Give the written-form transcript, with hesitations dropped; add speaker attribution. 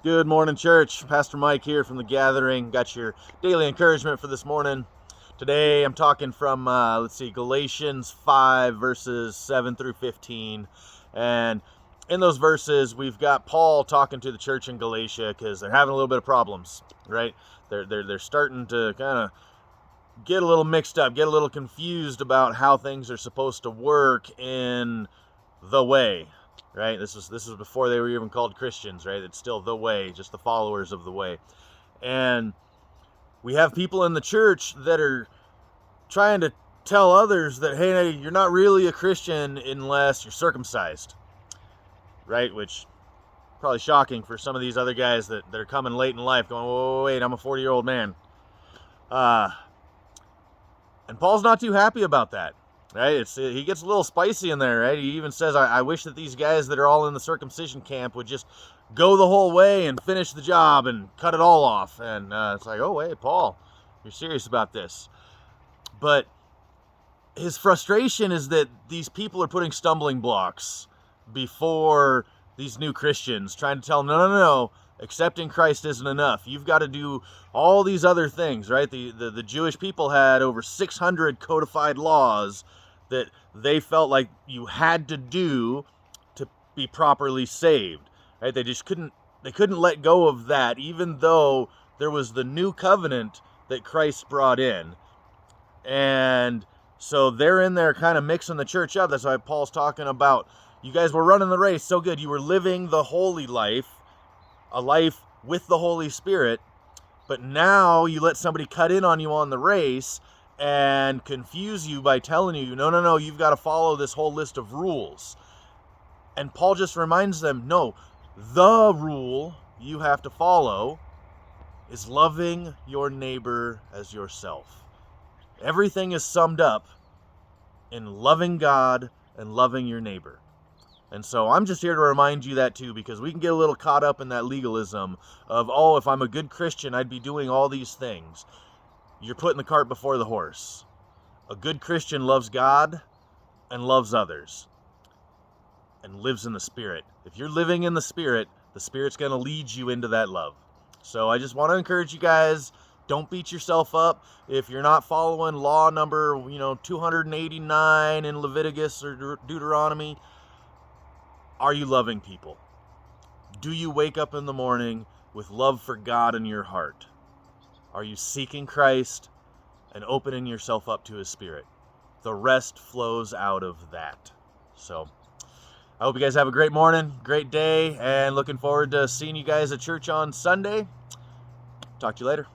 Speaker 1: Good morning, church. Pastor Mike here from the Gathering. Got your daily encouragement for this morning. Today I'm talking from, Galatians 5, verses 7 through 15. And in those verses, we've got Paul talking to the church in Galatia because they're having a little bit of problems, right? They're starting to kind of get a little mixed up, get a little confused about how things are supposed to work in the way, right? This was before they were even called Christians, right? It's still the way, just the followers of the way. And we have people in the church that are trying to tell others that, hey, you're not really a Christian unless you're circumcised, right? Which probably shocking for some of these other guys that are coming late in life going, whoa, wait, I'm a 40-year-old man. And Paul's not too happy about that, right? He gets a little spicy in there, right? He even says, I wish that these guys that are all in the circumcision camp would just go the whole way and finish the job and cut it all off. And it's like, oh, wait, Paul, you're serious about this. But his frustration is that these people are putting stumbling blocks before these new Christians, trying to tell them, no, accepting Christ isn't enough. You've got to do all these other things, right? The Jewish people had over 600 codified laws that they felt like you had to do to be properly saved, right? They couldn't let go of that, even though there was the new covenant that Christ brought in. And so they're in there kind of mixing the church up. That's why Paul's talking about, you guys were running the race so good. You were living the holy life, a life with the Holy Spirit, but now you let somebody cut in on you on the race and confuse you by telling you, no, you've got to follow this whole list of rules. And Paul just reminds them, no, the rule you have to follow is loving your neighbor as yourself. Everything is summed up in loving God and loving your neighbor. And so I'm just here to remind you that too, because we can get a little caught up in that legalism of, oh, if I'm a good Christian, I'd be doing all these things. You're putting the cart before the horse. A good Christian loves God and loves others and lives in the Spirit. If you're living in the Spirit's going to lead you into that love. So I just want to encourage you guys, don't beat yourself up if you're not following law number 289 in Leviticus or Deuteronomy. Are you loving people? Do you wake up in the morning with love for God in your heart? Are you seeking Christ and opening yourself up to His Spirit? The rest flows out of that. So I hope you guys have a great morning, great day, and looking forward to seeing you guys at church on Sunday. Talk to you later.